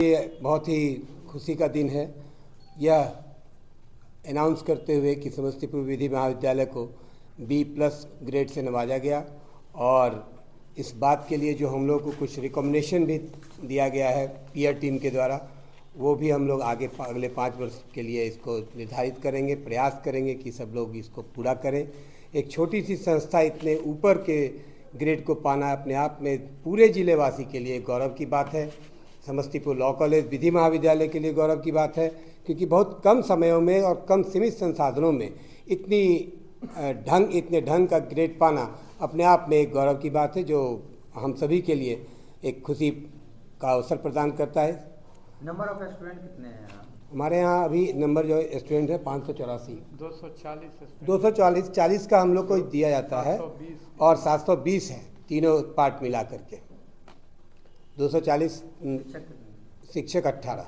ये बहुत ही खुशी का दिन है। यह अनाउंस करते हुए कि समस्तीपुर विधि महाविद्यालय को B+ ग्रेड से नवाजा गया और इस बात के लिए जो हम लोग को कुछ रिकमेंडेशन भी दिया गया है पीयर टीम के द्वारा, वो भी हम लोग आगे अगले 5 वर्ष के लिए इसको निर्धारित करेंगे, प्रयास करेंगे कि सब लोग इसको पूरा करें। एक छोटी सी संस्था इतने ऊपर के ग्रेड को पाना अपने आप में पूरे जिलेवासी के लिए गौरव की बात है। समस्तीपुर लॉ कॉलेज विधि महाविद्यालय के लिए गौरव की बात है, क्योंकि बहुत कम समयों में और कम सीमित संसाधनों में इतने ढंग का ग्रेड पाना अपने आप में एक गौरव की बात है, जो हम सभी के लिए एक खुशी का अवसर प्रदान करता है। नंबर ऑफ स्टूडेंट कितने हैं यहाँ? हमारे यहाँ अभी नंबर जो स्टूडेंट है 584, 240 40 का हम लोग को दिया जाता है 720 और 720 है तीनों पार्ट मिला करके 240, शिक्षक 18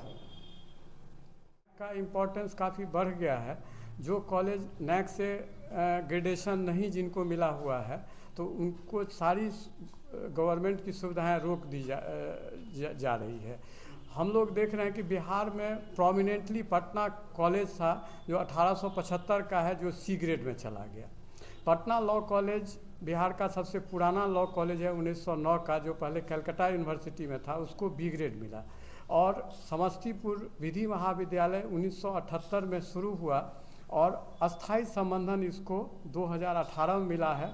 का इम्पोर्टेंस काफ़ी बढ़ गया है। जो कॉलेज नैक से ग्रेडेशन नहीं जिनको मिला हुआ है तो उनको सारी गवर्नमेंट की सुविधाएं रोक दी जा रही है। हम लोग देख रहे हैं कि बिहार में प्रोमिनेंटली पटना कॉलेज था जो 1875 का है, जो C ग्रेड में चला गया। पटना लॉ कॉलेज बिहार का सबसे पुराना लॉ कॉलेज है 1909 का, जो पहले कलकत्ता यूनिवर्सिटी में था, उसको B ग्रेड मिला। और समस्तीपुर विधि महाविद्यालय 1978 में शुरू हुआ और अस्थाई संबंधन इसको 2018 में मिला है।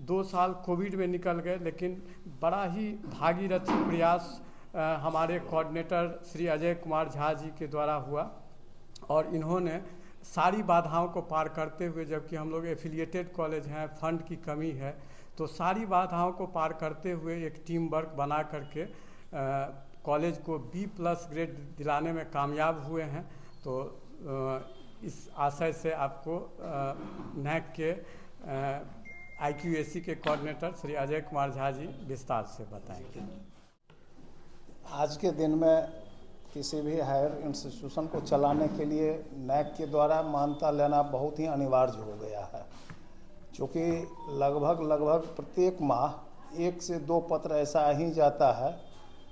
2 साल कोविड में निकल गए, लेकिन बड़ा ही भागीरथी प्रयास हमारे कोऑर्डिनेटर श्री अजय कुमार झा जी के द्वारा हुआ और इन्होंने सारी बाधाओं को पार करते हुए, जबकि हम लोग एफिलिएटेड कॉलेज हैं, फंड की कमी है, तो सारी बाधाओं को पार करते हुए एक टीम वर्क बना करके कॉलेज को B+ ग्रेड दिलाने में कामयाब हुए हैं। तो इस आशय से आपको नैक के IQAC के कोऑर्डिनेटर श्री अजय कुमार झा जी विस्तार से बताएंगे। आज के दिन में किसी भी हायर इंस्टीट्यूशन को चलाने के लिए नैक के द्वारा मान्यता लेना बहुत ही अनिवार्य हो गया है, क्योंकि लगभग प्रत्येक माह 1 से 2 पत्र ऐसा ही जाता है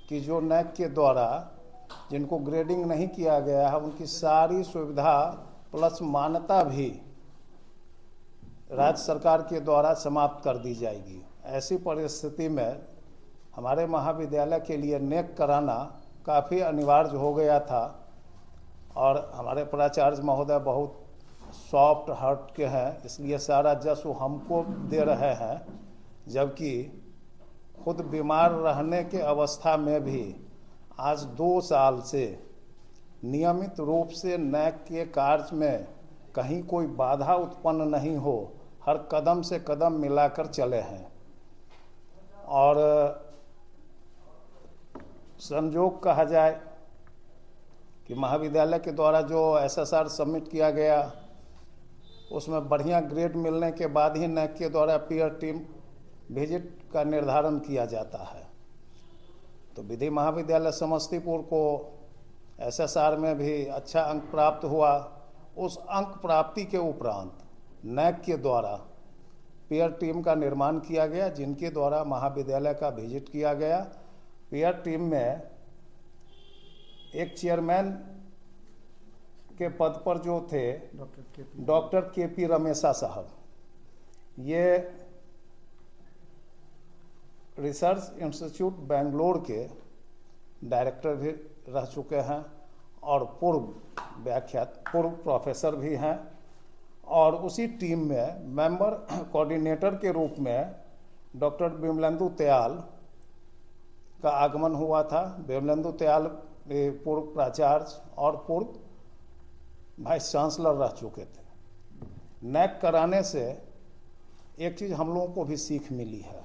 कि जो नैक के द्वारा जिनको ग्रेडिंग नहीं किया गया है उनकी सारी सुविधा प्लस मान्यता भी राज्य सरकार के द्वारा समाप्त कर दी जाएगी। ऐसी परिस्थिति में हमारे महाविद्यालय के लिए नेक कराना काफ़ी अनिवार्य हो गया था और हमारे प्राचार्य महोदय बहुत सॉफ्ट हार्ट के हैं, इसलिए सारा जश्न हमको दे रहे हैं, जबकि खुद बीमार रहने के अवस्था में भी आज 2 साल से नियमित रूप से नैक के कार्य में कहीं कोई बाधा उत्पन्न नहीं हो, हर कदम से कदम मिलाकर चले हैं। और संयोग कहा जाए कि महाविद्यालय के द्वारा जो SSR सबमिट किया गया उसमें बढ़िया ग्रेड मिलने के बाद ही नैक के द्वारा पीयर टीम विजिट का निर्धारण किया जाता है। तो विधि महाविद्यालय समस्तीपुर को SSR में भी अच्छा अंक प्राप्त हुआ। उस अंक प्राप्ति के उपरांत नैक के द्वारा पीयर टीम का निर्माण किया गया, जिनके द्वारा महाविद्यालय का विजिट किया गया। पीयर टीम में एक चेयरमैन के पद पर जो थे डॉक्टर KP रमेशा साहब, ये रिसर्च इंस्टीट्यूट बेंगलोर के डायरेक्टर भी रह चुके हैं और पूर्व प्रोफेसर भी हैं। और उसी टीम में मेंबर कोऑर्डिनेटर के रूप में डॉक्टर विमलेंदु त्याल का आगमन हुआ था। विमलेंदु त्याल पूर्व प्राचार्य और पूर्व वाइस चांसलर रह चुके थे। नैक कराने से एक चीज़ हम लोगों को भी सीख मिली है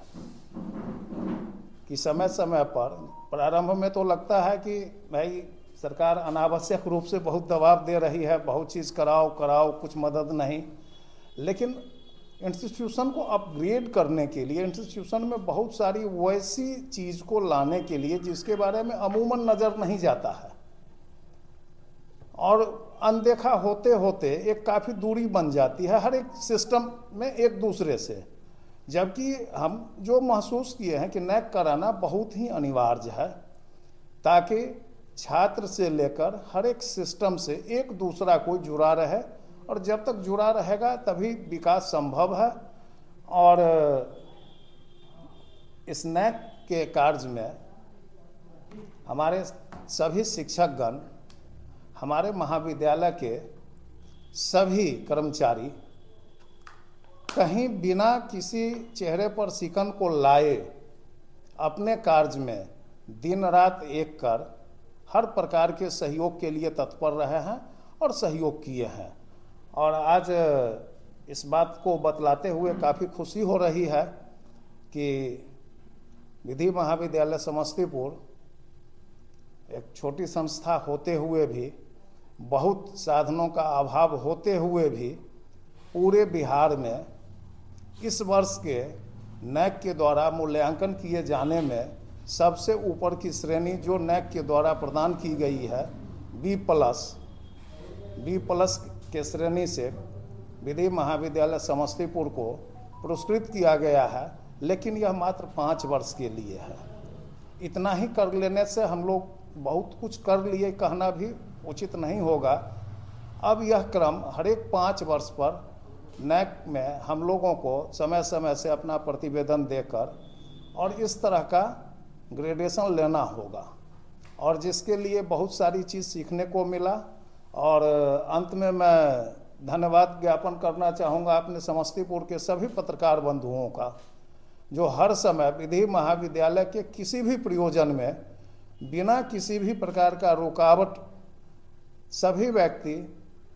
कि समय समय पर, प्रारंभ में तो लगता है कि भाई सरकार अनावश्यक रूप से बहुत दबाव दे रही है, बहुत चीज़ कराओ कुछ मदद नहीं, लेकिन इंस्टीट्यूशन को अपग्रेड करने के लिए, इंस्टीट्यूशन में बहुत सारी वैसी चीज़ को लाने के लिए जिसके बारे में अमूमन नज़र नहीं जाता है और अनदेखा होते होते एक काफ़ी दूरी बन जाती है हर एक सिस्टम में एक दूसरे से। जबकि हम जो महसूस किए हैं कि नैक कराना बहुत ही अनिवार्य है, ताकि छात्र से लेकर हर एक सिस्टम से एक दूसरा को जुड़ा रहे, और जब तक जुड़ा रहेगा तभी विकास संभव है। और इस नैक के कार्य में हमारे सभी शिक्षकगण, हमारे महाविद्यालय के सभी कर्मचारी कहीं बिना किसी चेहरे पर शिकन को लाए अपने कार्य में दिन रात एक कर हर प्रकार के सहयोग के लिए तत्पर रहे हैं और सहयोग किए हैं। और आज इस बात को बतलाते हुए काफ़ी खुशी हो रही है कि विधि महाविद्यालय समस्तीपुर एक छोटी संस्था होते हुए भी, बहुत साधनों का अभाव होते हुए भी, पूरे बिहार में इस वर्ष के नैक के द्वारा मूल्यांकन किए जाने में सबसे ऊपर की श्रेणी जो नैक के द्वारा प्रदान की गई है बी प्लस के श्रेणी से विधि महाविद्यालय समस्तीपुर को पुरस्कृत किया गया है। लेकिन यह मात्र 5 वर्ष के लिए है। इतना ही कर लेने से हम लोग बहुत कुछ कर लिए कहना भी उचित नहीं होगा। अब यह क्रम हर एक 5 वर्ष पर नैक में हम लोगों को समय समय से अपना प्रतिवेदन देकर और इस तरह का ग्रेडेशन लेना होगा, और जिसके लिए बहुत सारी चीज़ सीखने को मिला। और अंत में मैं धन्यवाद ज्ञापन करना चाहूँगा अपने समस्तीपुर के सभी पत्रकार बंधुओं का, जो हर समय विधि महाविद्यालय के किसी भी प्रयोजन में बिना किसी भी प्रकार का रुकावट सभी व्यक्ति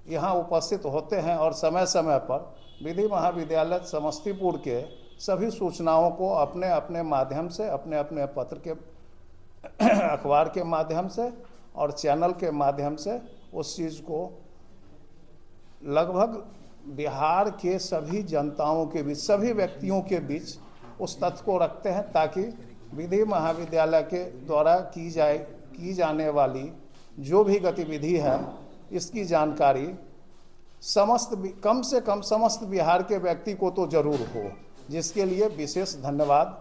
यहाँ उपस्थित होते हैं और समय समय पर विधि महाविद्यालय समस्तीपुर के सभी सूचनाओं को अपने अपने माध्यम से, अपने अपने पत्र के अखबार के माध्यम से और चैनल के माध्यम से उस चीज़ को लगभग बिहार के सभी जनताओं के बीच, सभी व्यक्तियों के बीच उस तथ्य को रखते हैं, ताकि विधि महाविद्यालय के द्वारा की जाने वाली जो भी गतिविधि है इसकी जानकारी कम से कम समस्त बिहार के व्यक्ति को तो जरूर हो, जिसके लिए विशेष धन्यवाद।